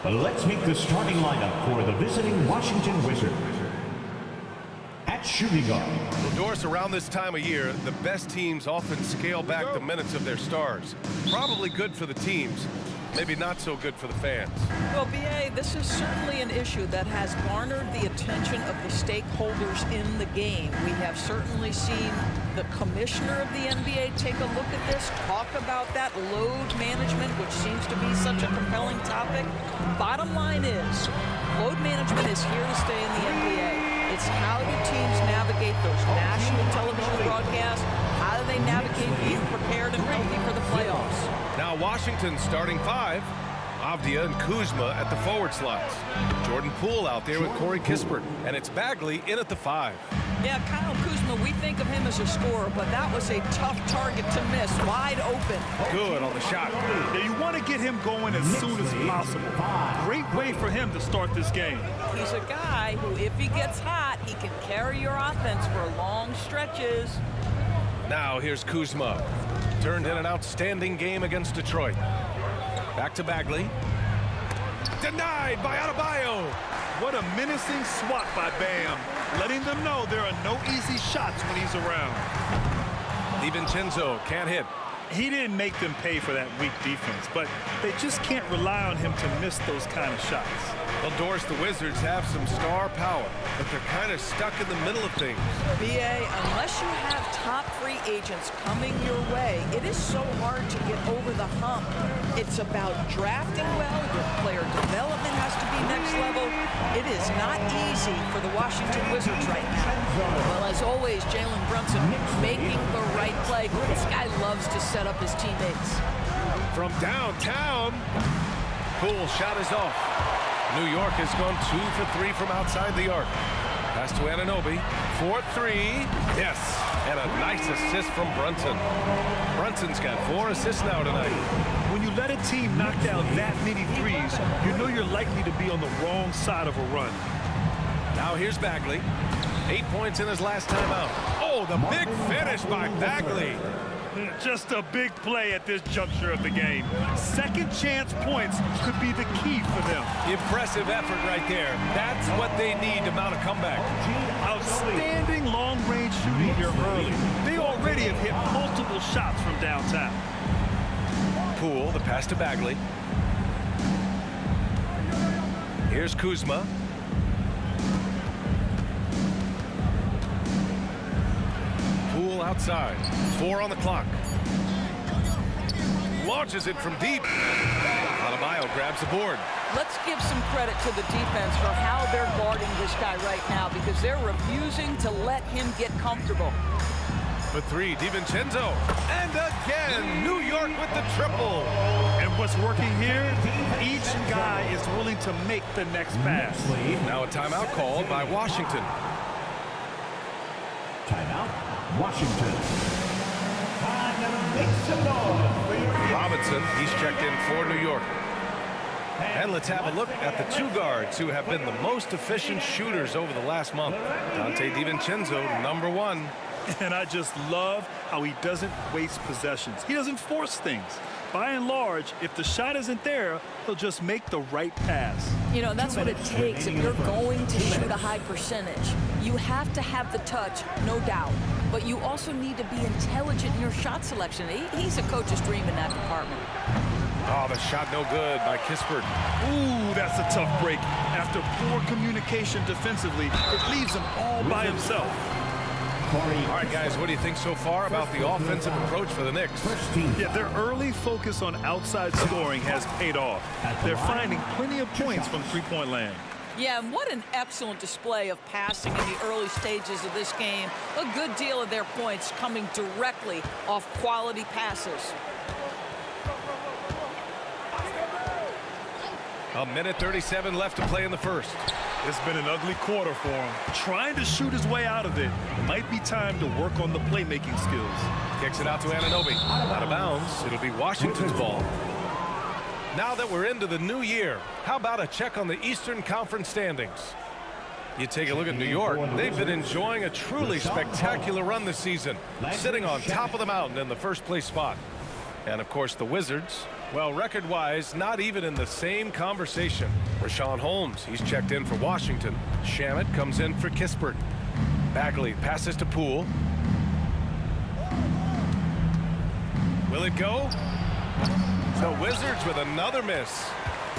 Let's meet the starting lineup for the visiting Washington Wizards. At shooting guard. Well, Doris, around this time of year, the best teams often scale back the minutes of their stars. Probably good for the teams, maybe not so good for the fans. Well, B.A., this is certainly an issue that has garnered the attention of the stakeholders in the game. We have certainly seen the commissioner of the NBA take a look at this, talk about that load management, which seems to be such a compelling topic. Bottom line is, load management is here to stay in the NBA. It's how do teams navigate those national television broadcasts? How do they navigate being prepared and healthy for the playoffs? Now Washington's starting five, Avdia and Kuzma at the forward slots. Jordan Poole out there with Corey Kispert, and it's Bagley in at the 5. Yeah, Kyle Kuzma, we think of him as a scorer, but that was a tough target to miss, wide open. Good on the shot. Yeah, you want to get him going as soon as possible. Great way for him to start this game. He's a guy who, if he gets hot, he can carry your offense for long stretches. Now here's Kuzma. Turned in an outstanding game against Detroit. Back to Bagley. Denied by Adebayo. What a menacing swat by Bam, letting them know there are no easy shots when he's around. DiVincenzo can't hit. He didn't make them pay for that weak defense, but they just can't rely on him to miss those kind of shots. Well, Doris, the Wizards have some star power, but they're kind of stuck in the middle of things. B.A., unless you have top free agents coming your way, it is so hard to get over the hump. It's about drafting well. Your player development has to be next level. It is not easy for the Washington Wizards right now. Well, as always, Jalen Brunson making the right play. This guy loves to set up his teammates. From downtown, Poole shot is off. New York has gone 2 for 3 from outside the arc. Pass to Anunoby for 3. Yes, and a nice assist from Brunson. Brunson's got 4 assists now tonight. When you let a team knock down that many threes, you know you're likely to be on the wrong side of a run. Now here's Bagley. 8 points in his last time out. Oh, the big finish by Bagley. Just a big play at this juncture of the game. Second chance points could be the key for them. Impressive effort right there. That's what they need to mount a comeback. Outstanding long-range shooting here early. They already have hit multiple shots from downtown. Poole, the pass to Bagley. Here's Kuzma. Poole outside. 4 on the clock. Launches it from deep. Adebayo grabs the board. Let's give some credit to the defense for how they're guarding this guy right now, because they're refusing to let him get comfortable. For 3, DiVincenzo. And again, New York with the triple. And what's working here, each guy is willing to make the next pass. Now a timeout called by Washington. Timeout, Washington. Robinson, he's checked in for New York. And let's have a look at the 2 guards who have been the most efficient shooters over the last month. Dante DiVincenzo, number 1. And I just love how he doesn't waste possessions. He doesn't force things. By and large, if the shot isn't there, he'll just make the right pass. You know, that's what it takes if you're going to shoot a high percentage. You have to have the touch, no doubt. But you also need to be intelligent in your shot selection. He's a coach's dream in that department. Oh, the shot no good by Kispert. Ooh, that's a tough break. After poor communication defensively, it leaves him all by himself. All right, guys, what do you think so far about the offensive approach for the Knicks? Yeah, their early focus on outside scoring has paid off. They're finding plenty of points from three-point land. Yeah, and what an excellent display of passing in the early stages of this game. A good deal of their points coming directly off quality passes. A minute 37 left to play in the first. It's been an ugly quarter for him. Trying to shoot his way out of it. Might be time to work on the playmaking skills. Kicks it out to Anunoby. Out of bounds. It'll be Washington's ball. Now that we're into the new year, how about a check on the Eastern Conference standings? You take a look at New York. They've been enjoying a truly spectacular run this season, sitting on top of the mountain in the first place spot. And of course, the Wizards, Well, record-wise, not even in the same conversation. Rashawn Holmes, he's checked in for Washington. Shamet comes in for Kispert. Bagley passes to Poole. Will it go? The Wizards with another miss.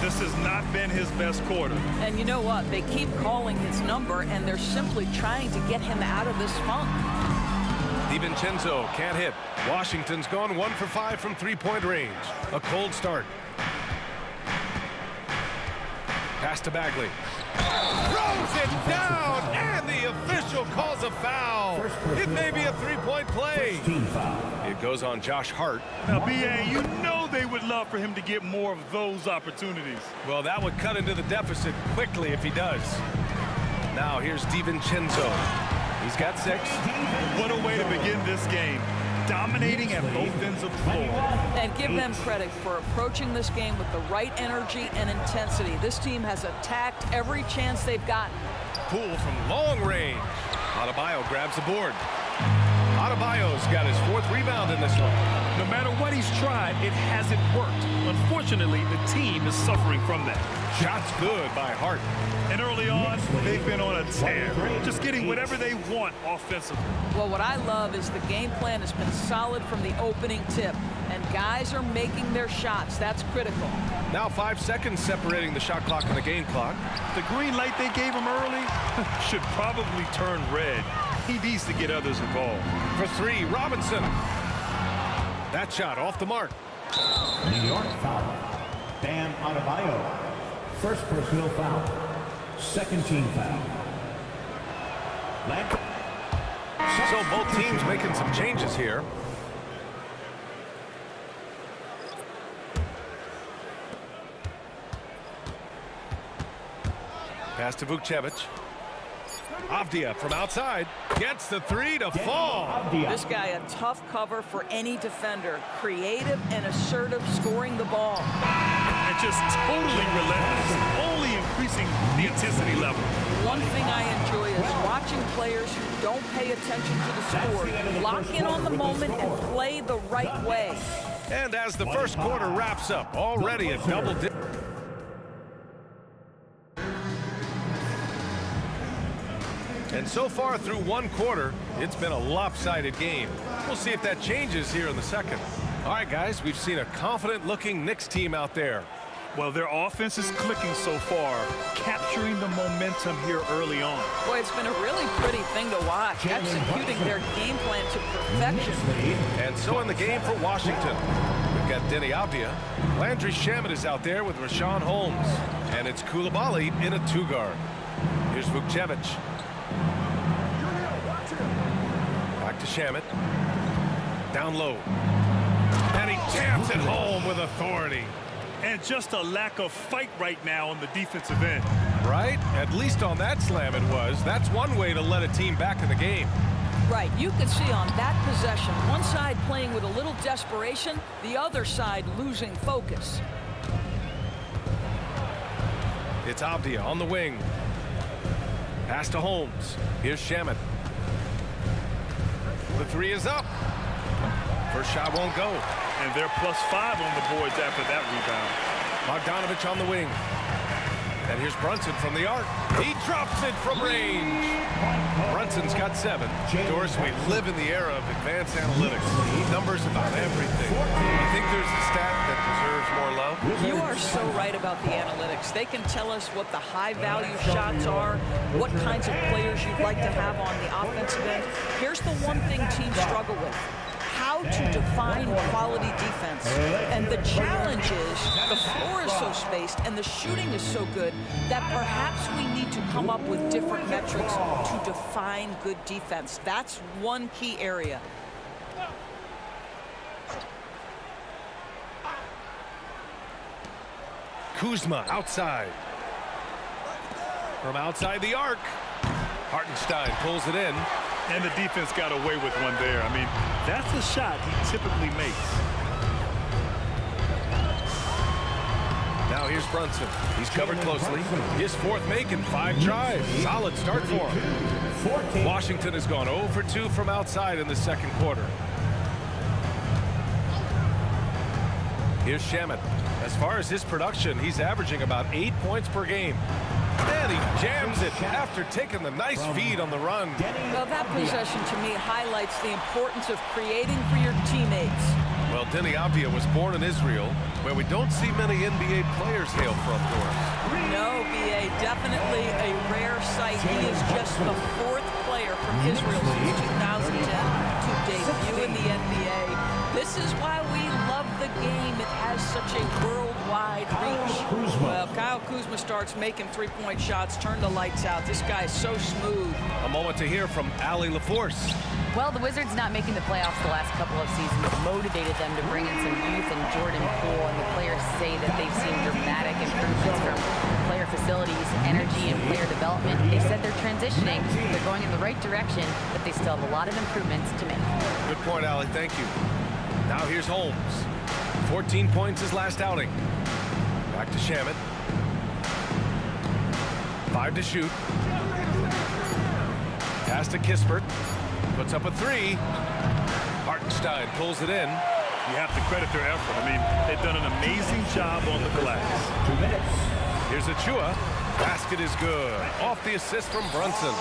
This has not been his best quarter. And you know what? They keep calling his number, and they're simply trying to get him out of this funk. DiVincenzo can't hit. Washington's gone 1 for 5 from three-point range. A cold start. Pass to Bagley. Throws it down, and the official calls a foul. It may be a three-point play. Team foul. It goes on Josh Hart. Now, B.A., you know they would love for him to get more of those opportunities. Well, that would cut into the deficit quickly if he does. Now here's DiVincenzo. He's got 6. What a way to begin this game. Dominating at both ends of the floor. And give them credit for approaching this game with the right energy and intensity. This team has attacked every chance they've gotten. Poole from long range. Adebayo grabs the board. Adebayo's got his 4th rebound in this one. No matter what he's tried, it hasn't worked. Unfortunately, the team is suffering from that. Shot's good by Hart. And early on, they've been on a tear, just getting whatever they want offensively. Well, what I love is the game plan has been solid from the opening tip, and guys are making their shots. That's critical. Now 5 seconds separating the shot clock and the game clock. The green light they gave him early should probably turn red. He needs to get others involved. For 3, Robinson. That shot off the mark. New York foul. Bam Adebayo. First personal foul. Second team foul. So both teams making some changes here. Pass to Vukcevic. Avdia from outside gets the 3 to fall. This guy a tough cover for any defender. Creative and assertive scoring the ball. And just totally relentless, only increasing the intensity level. One thing I enjoy is watching players who don't pay attention to the score, lock in on the moment and play the right way. And as the first quarter wraps up, already a double dip. And so far through one quarter, it's been a lopsided game. We'll see if that changes here in the second. All right, guys, we've seen a confident-looking Knicks team out there. Well, their offense is clicking so far, capturing the momentum here early on. Boy, it's been a really pretty thing to watch, executing their game plan to perfection. And so in the game for Washington, we've got Deni Avdia. Landry Shamet is out there with Rashawn Holmes. And it's Coulibaly in a 2-guard. Here's Vukcevic. Back to Shamet. Down low. And he taps it home with authority. And just a lack of fight right now on the defensive end. Right? At least on that slam it was. That's one way to let a team back in the game. Right, you could see on that possession, one side playing with a little desperation, the other side losing focus. It's Avdia on the wing. Pass to Holmes. Here's Shamet. The 3 is up. First shot won't go. And they're +5 on the boards after that rebound. Bogdanovich on the wing. And here's Brunson from the arc. He drops it from range. Brunson's got 7. Doris, we live in the era of advanced analytics. Numbers about everything. You think there's a stat that deserves more love? You are so right about the analytics. They can tell us what the high-value shots are, what kinds of players you'd like to have on the offensive end. Here's the one thing teams struggle with. How to define quality defense. And the challenge is the floor is so spaced and the shooting is so good that perhaps we need to come up with different metrics to define good defense. That's one key area. Kuzma outside. From outside the arc. Hartenstein pulls it in. And the defense got away with one there. I mean, that's a shot he typically makes. Now here's Brunson. He's covered closely. His 4th make in 5 tries. Solid start for him. Washington has gone 0 for 2 from outside in the second quarter. Here's Shamet. As far as his production, he's averaging about 8 points per game. And he jams it after taking the nice feed on the run. Well, that possession to me highlights the importance of creating for your teammates. Well, Denny Avdia was born in Israel, where we don't see many NBA players hail from doors. No, BA, definitely a rare sight. He is just the 4th player from Israel since 2010 to debut in the NBA. This is why we love the game. It has such a worldwide reach. Well, Kyle Kuzma starts making three-point shots, turn the lights out. This guy is so smooth. A moment to hear from Allie LaForce. Well, the Wizards not making the playoffs the last couple of seasons motivated them to bring in some youth and Jordan Poole, and the players say that they've seen dramatic improvements from player facilities, energy, and player development. They said they're transitioning, they're going in the right direction, but they still have a lot of improvements to make. Good point, Allie. Thank you. Now here's Holmes. 14 points his last outing. Back to Shamet. 5 to shoot. Pass to Kispert. Puts up a 3. Hartenstein pulls it in. You have to credit their effort. I mean, they've done an amazing job on the glass. 2 minutes. Here's Achua. Basket is good. Off the assist from Brunson.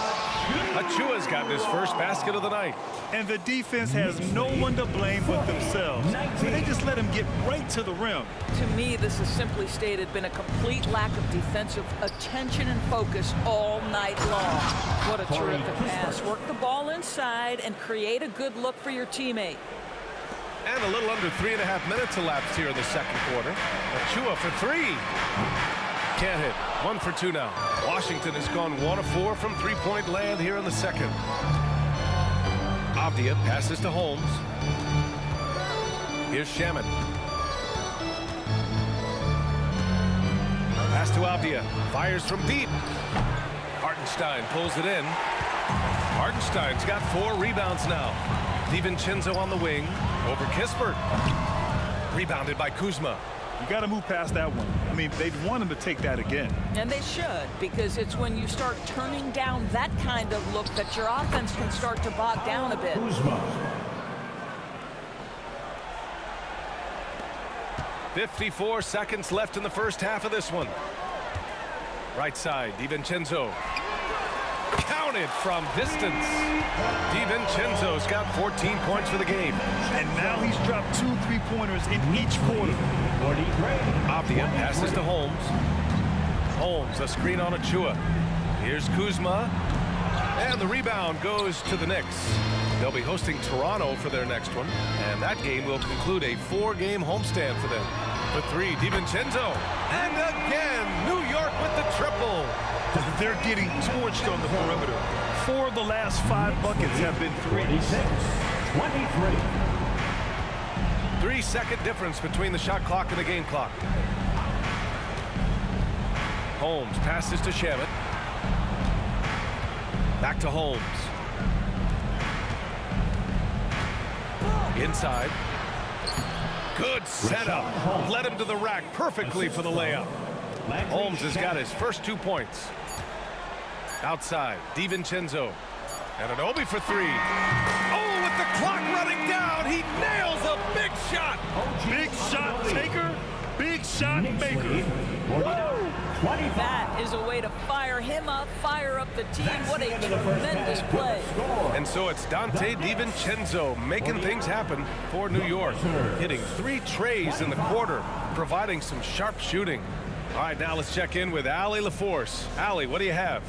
Achua's gotten his first basket of the night. And the defense has no one to blame but themselves. They just let him get right to the rim. To me, this is simply stated been a complete lack of defensive attention and focus all night long. What a terrific pass. Work the ball inside and create a good look for your teammate. And a little under 3.5 minutes elapsed here in the second quarter. Achua for 3. Can't hit. 1 for 2 now. Washington has gone 1 of 4 from three-point land here in the second. Avdia passes to Holmes. Here's Shamet. Pass to Avdia. Fires from deep. Hartenstein pulls it in. Hartenstein's got 4 rebounds now. DiVincenzo on the wing. Over Kispert. Rebounded by Kuzma. You got to move past that one. I mean, they'd want him to take that again. And they should, because it's when you start turning down that kind of look that your offense can start to bog down a bit. Kuzma. 54 seconds left in the first half of this one. Right side, DiVincenzo. Counted from distance. DiVincenzo's got 14 points for the game. And now he's dropped 2 3-pointers in each quarter. 43. Avdia passes to Holmes. Holmes, a screen on Achua. Here's Kuzma. And the rebound goes to the Knicks. They'll be hosting Toronto for their next one. And that game will conclude a 4-game homestand for them. For 3, DiVincenzo. And again, New York with the triple. They're getting torched on the perimeter. 4 of the last 5 buckets have been 46. threes. 23. 3-second difference between the shot clock and the game clock. Holmes passes to Shamet. Back to Holmes. Inside. Good setup. Led him to the rack perfectly for the layup. Holmes has got his first 2 points. Outside, DiVincenzo. And an Obi for 3. Oh, with the clock running down, he nails a big shot. Big shot taker, big shot maker. 25. That is a way to fire him up, fire up the team. What a tremendous play. And so it's Dante DiVincenzo making things happen for New York. Hitting 3 trays in the quarter, providing some sharp shooting. All right, now let's check in with Allie LaForce. Allie, what do you have?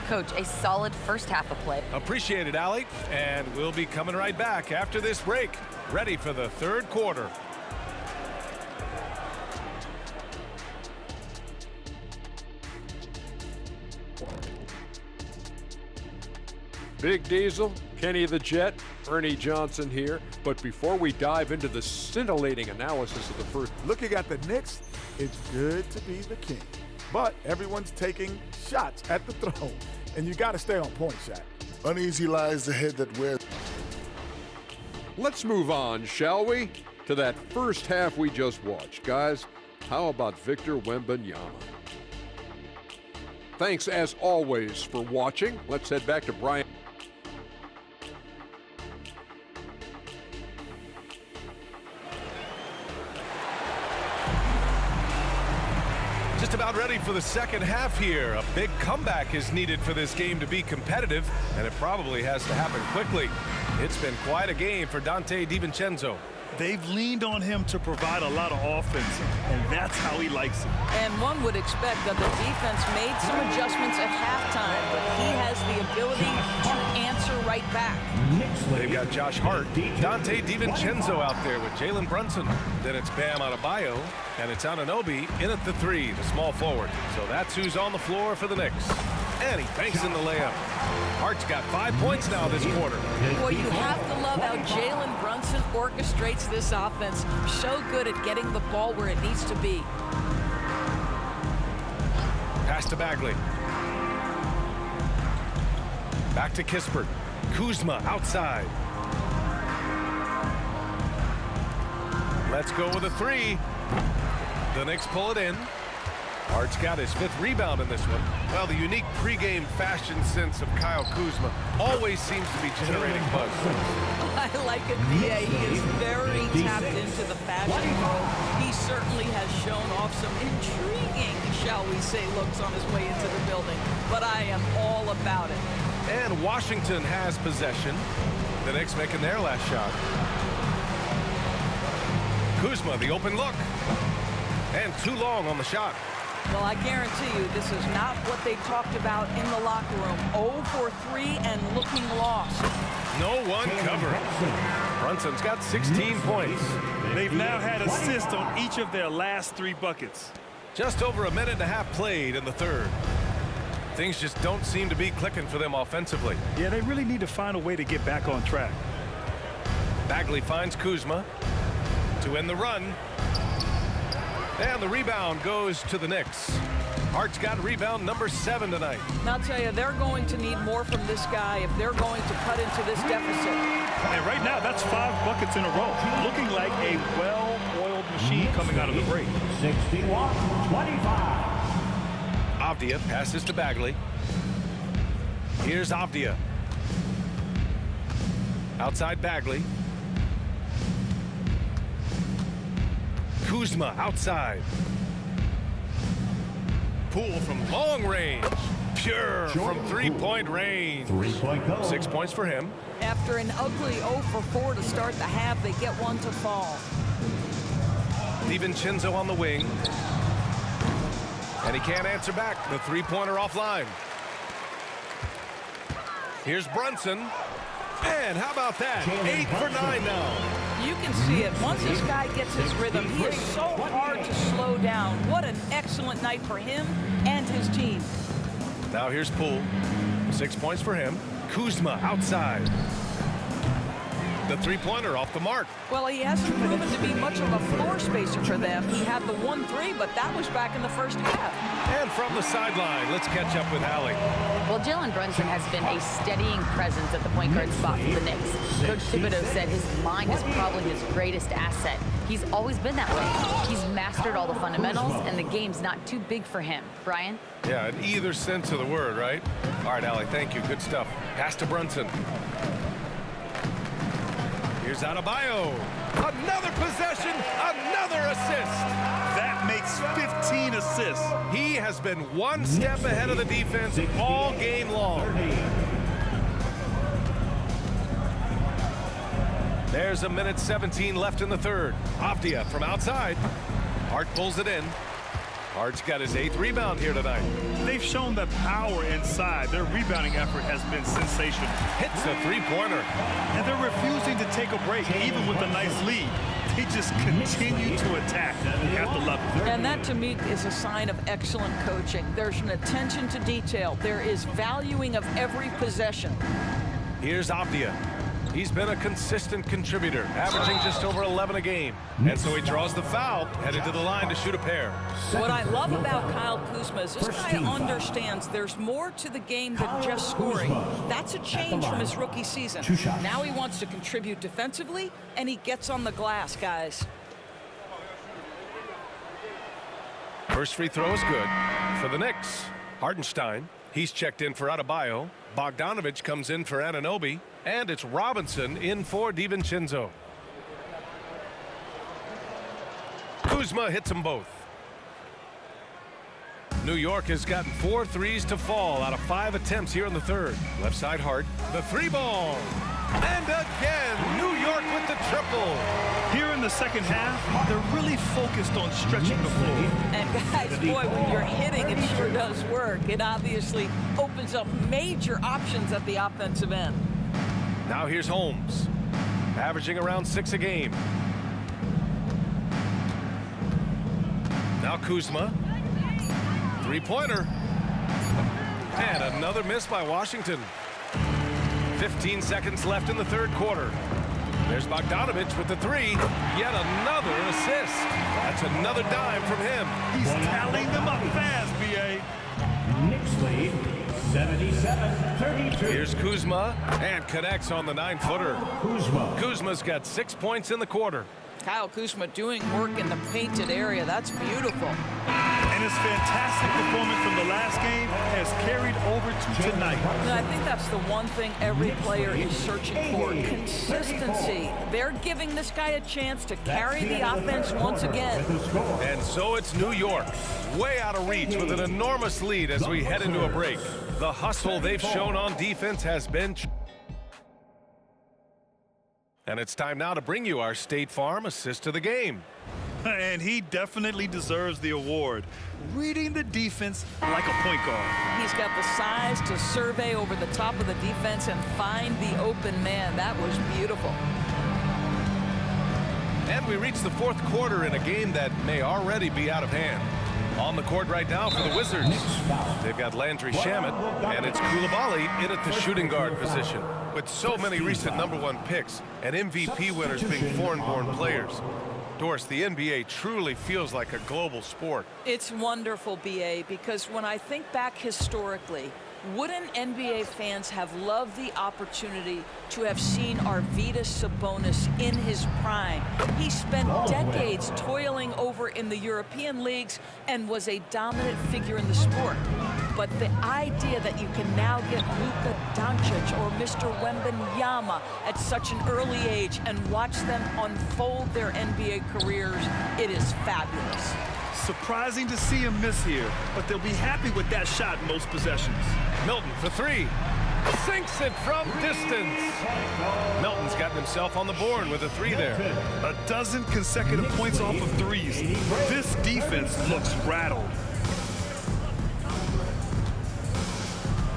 Coach, a solid first half of play. Appreciate it, Allie. And we'll be coming right back after this break. Ready for the third quarter. Big Diesel, Kenny the Jet, Ernie Johnson here. But before we dive into the scintillating analysis of the first, Looking at the Knicks, it's good to be the king. But everyone's taking shots at the throw, and you got to stay on point, Shaq. Uneasy lies the head that wears. let's move on, shall we? To that first half we just watched. Guys, how about Victor Wembanyama? Thanks, as always, for watching. Let's head back to Brian. Just about ready for the second half here. A big comeback is needed for this game to be competitive, and it probably has to happen quickly. It's been quite a game for Donte DiVincenzo. They've leaned on him to provide a lot of offense, and that's how he likes it. And one would expect that the defense made some adjustments at halftime, but he has the ability to answer right back. They've got Josh Hart, Donte DiVincenzo out there with Jalen Brunson. Then it's Bam Adebayo, and it's Anunoby in at the 3, the small forward. So that's who's on the floor for the Knicks. And he banks in the layup. Hart's got 5 points now this quarter. Well, you have to love how Jalen Brunson orchestrates this offense. So good at getting the ball where it needs to be. Pass to Bagley. Back to Kispert. Kuzma outside. Let's go with a 3. The Knicks pull it in. Hart's got his 5th rebound in this one. Well, the unique pregame fashion sense of Kyle Kuzma always seems to be generating buzz. I like it, B.A. He is very tapped into the fashion world. He certainly has shown off some intriguing, shall we say, looks on his way into the building. But I am all about it. And Washington has possession. The Knicks making their last shot. Kuzma, the open look. And too long on the shot. Well, I guarantee you this is not what they talked about in the locker room. 0 for 3 and looking lost. No one covering. Brunson's got 16 points. They've now had assists on each of their last 3 buckets. Just over a minute and a half played in the third. Things just don't seem to be clicking for them offensively. Yeah, they really need to find a way to get back on track. Bagley finds Kuzma to end the run. And the rebound goes to the Knicks. Hart's got rebound number 7 tonight. And I'll tell you, they're going to need more from this guy if they're going to cut into this deficit. And right now, that's 5 buckets in a row. Looking like a well-oiled machine coming out of the break. 61-25. Avdia passes to Bagley. Here's Avdia. Outside Bagley. Kuzma outside. Poole from long range. Pure from 3-point range. 3-point goal. 6 points for him. After an ugly 0 for 4 to start the half, they get one to fall. DiVincenzo on the wing. And he can't answer back. The 3-pointer offline. Here's Brunson. And how about that? 8 for 9 now. You can see it. Once this guy gets his rhythm, he is so hard to slow down. What an excellent night for him and his team. Now here's Poole. 6 points for him. Kuzma outside. The 3-pointer off the mark. Well, he hasn't proven to be much of a floor spacer for them. He had the 1-3, but that was back in the first half. And from the sideline, let's catch up with Allie. Well, Jalen Brunson has been a steadying presence at the point guard spot for the Knicks. Coach Thibodeau said his mind is probably his greatest asset. He's always been that way. He's mastered all the fundamentals, and the game's not too big for him. Brian? Yeah, in either sense of the word, right? All right, Allie, thank you. Good stuff. Pass to Brunson. Here's Adebayo. Another possession, another assist. That makes 15 assists. He has been one step ahead of the defense all game long. There's a minute 17 left in the third. Avdia from outside. Hart pulls it in. Hart's got his 8th rebound here tonight. They've shown the power inside. Their rebounding effort has been sensational. Hits a 3-pointer. And they're refusing to take a break, even with a nice lead. They just continue to attack. You have to love it. And that, to me, is a sign of excellent coaching. There's an attention to detail. There is valuing of every possession. Here's Avdia. He's been a consistent contributor, averaging just over 11 a game. And so he draws the foul, headed to the line to shoot a pair. What I love about Kyle Kuzma is this guy understands there's more to the game than just scoring. That's a change from his rookie season. Now he wants to contribute defensively, and he gets on the glass, guys. First free throw is good for the Knicks. Hartenstein, he's checked in for Adebayo. Bogdanovich comes in for Anunoby. And it's Robinson in for DiVincenzo. Kuzma hits them both. New York has gotten 4 threes to fall out of 5 attempts here in the third. Left side Hart. The 3-ball. And again, New York with the triple. Here in the second half, they're really focused on stretching the floor. And guys, boy, when you're hitting, it sure does work. It obviously opens up major options at the offensive end. Now here's Holmes, averaging around 6 a game. Now Kuzma. 3-pointer. And another miss by Washington. 15 seconds left in the third quarter. There's Bogdanovich with the 3. Yet another assist. That's another dime from him. He's tallying them up fast, B.A. Knicks lead 77-32. Here's Kuzma and connects on the 9-footer. Kuzma's got 6 points in the quarter. Kyle Kuzma doing work in the painted area. That's beautiful. And his fantastic performance from the last game has carried over to tonight. And I think that's the one thing every player is searching for. Consistency. They're giving this guy a chance to carry the offense once again. And so it's New York, way out of reach with an enormous lead as we head into a break. The hustle they've shown on defense has been... And it's time now to bring you our State Farm assist of the game. And he definitely deserves the award. Reading the defense like a point guard. He's got the size to survey over the top of the defense and find the open man. That was beautiful. And we reach the fourth quarter in a game that may already be out of hand. On the court right now for the Wizards, they've got Landry Shamet, and it's Coulibaly in at the shooting guard position. With so many recent #1 picks and MVP winners being foreign-born players, Doris, the NBA truly feels like a global sport. It's wonderful, BA, because when I think back historically, wouldn't NBA fans have loved the opportunity to have seen Arvydas Sabonis in his prime? He spent decades toiling over in the European leagues and was a dominant figure in the sport. But the idea that you can now get Luka Doncic or Mr. Wembanyama at such an early age and watch them unfold their NBA careers, it is fabulous. Surprising to see him miss here, but they'll be happy with that shot in most possessions. Milton for 3. Sinks it from distance. Milton's gotten himself on the board with a 3 there. A dozen consecutive points off of threes. This defense looks rattled.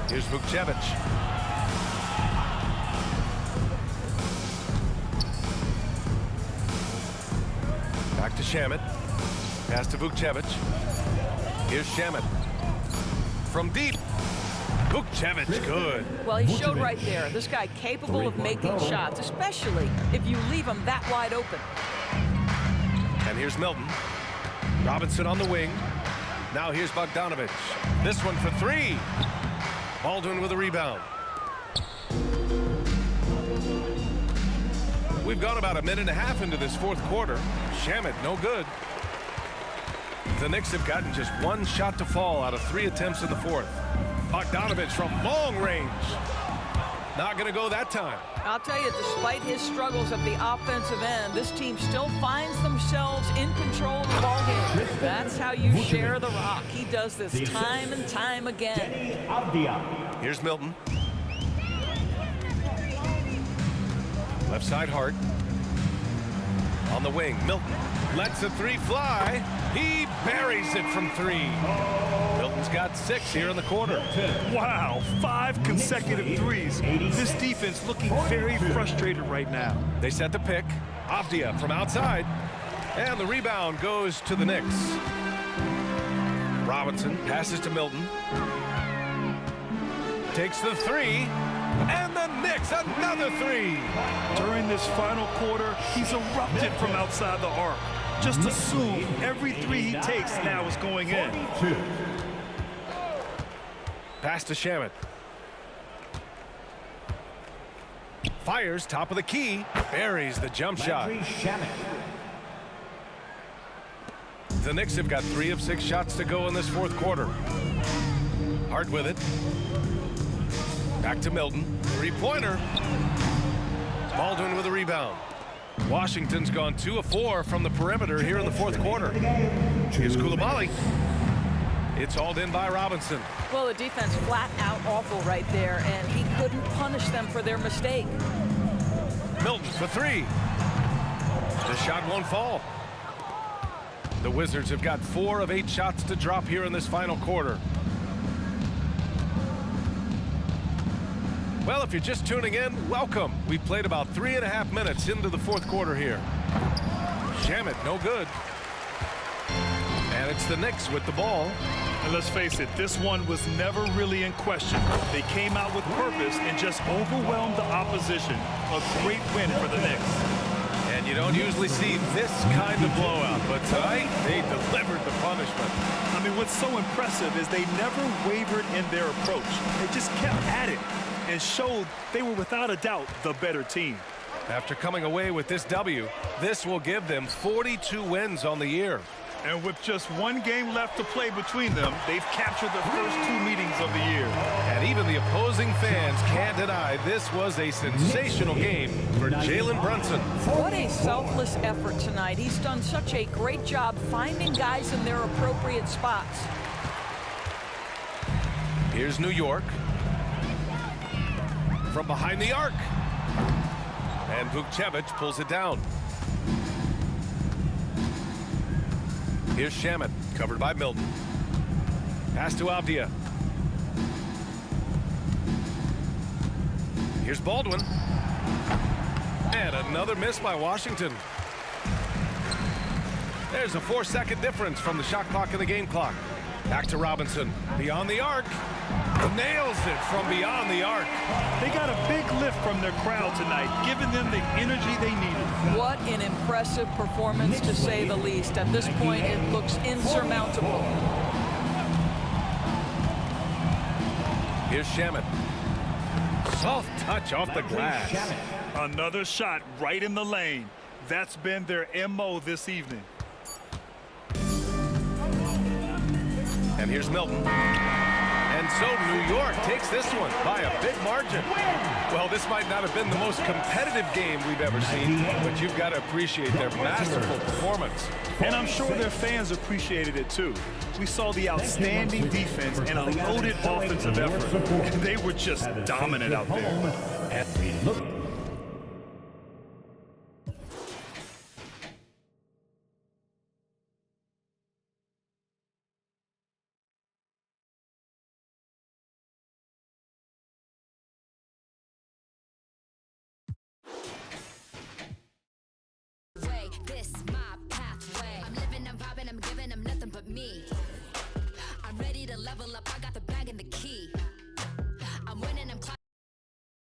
Here's Vukcevic. Back to Shamet. Pass to Vukcevic. Here's Shamet. From deep. Vukcevic, good. Well, he showed right there. This guy capable of making shots, especially if you leave him that wide open. And here's Milton. Robinson on the wing. Now here's Bogdanovich. This one for 3. Baldwin with a rebound. We've gone about a minute and a half into this fourth quarter. Shamet, no good. The Knicks have gotten just 1 shot to fall out of 3 attempts in the fourth. Bogdanovich from long range. Not going to go that time. I'll tell you, despite his struggles at the offensive end, this team still finds themselves in control of the ballgame. That's how you share the rock. He does this time and time again. Here's Milton. Left side Hart. On the wing, Milton lets the 3 fly. He buries it from 3. Milton's got 6 here in the quarter. Wow, 5 consecutive threes. This defense looking very frustrated right now. They set the pick. Avdia from outside. And the rebound goes to the Knicks. Robinson passes to Milton. Takes the 3. And the Knicks, another 3. During this final quarter, he's erupted from outside the arc. Just assume every 3 he takes now is going in. Pass to Shamet. Fires top of the key. Buries the jump shot. The Knicks have got 3 of 6 shots to go in this fourth quarter. Hart with it. Back to Milton. 3-pointer. Baldwin with a rebound. Washington's gone 2 of 4 from the perimeter here in the fourth quarter. Here's Coulibaly. It's hauled in by Robinson. Well, the defense flat out awful right there, and he couldn't punish them for their mistake. Milton for three. The shot won't fall. The Wizards have got 4 of 8 shots to drop here in this final quarter. Well, if you're just tuning in, welcome. We've played about 3.5 minutes into the fourth quarter here. Shamet, no good. And it's the Knicks with the ball. And let's face it, this one was never really in question. They came out with purpose and just overwhelmed the opposition. A great win for the Knicks. And you don't usually see this kind of blowout, but tonight they delivered the punishment. I mean, what's so impressive is they never wavered in their approach. They just kept at it and showed they were without a doubt the better team. After coming away with this W, this will give them 42 wins on the year. And with just one game left to play between them, they've captured the first 2 meetings of the year. And even the opposing fans can't deny this was a sensational game for Jalen Brunson. What a selfless effort tonight. He's done such a great job finding guys in their appropriate spots. Here's New York. From behind the arc. And Vukcevic pulls it down. Here's Shamet, covered by Milton. Pass to Avdia. Here's Baldwin. And another miss by Washington. There's a 4-second difference from the shot clock and the game clock. Back to Robinson. Beyond the arc. Nails it from beyond the arc. They got a big lift from their crowd tonight, giving them the energy they needed. What an impressive performance, to say the least. At this point, it looks insurmountable. Here's Shamet. Soft touch off the glass. Another shot right in the lane. That's been their MO this evening. And here's Milton. And so New York takes this one by a big margin. Well, this might not have been the most competitive game we've ever seen, but you've got to appreciate their masterful performance. And I'm sure their fans appreciated it too. We saw the outstanding defense and a loaded offensive effort. They were just dominant out there. This my pathway. I'm living, I'm vibing, I'm giving them nothing but me. I'm ready to level up. I got the bag in the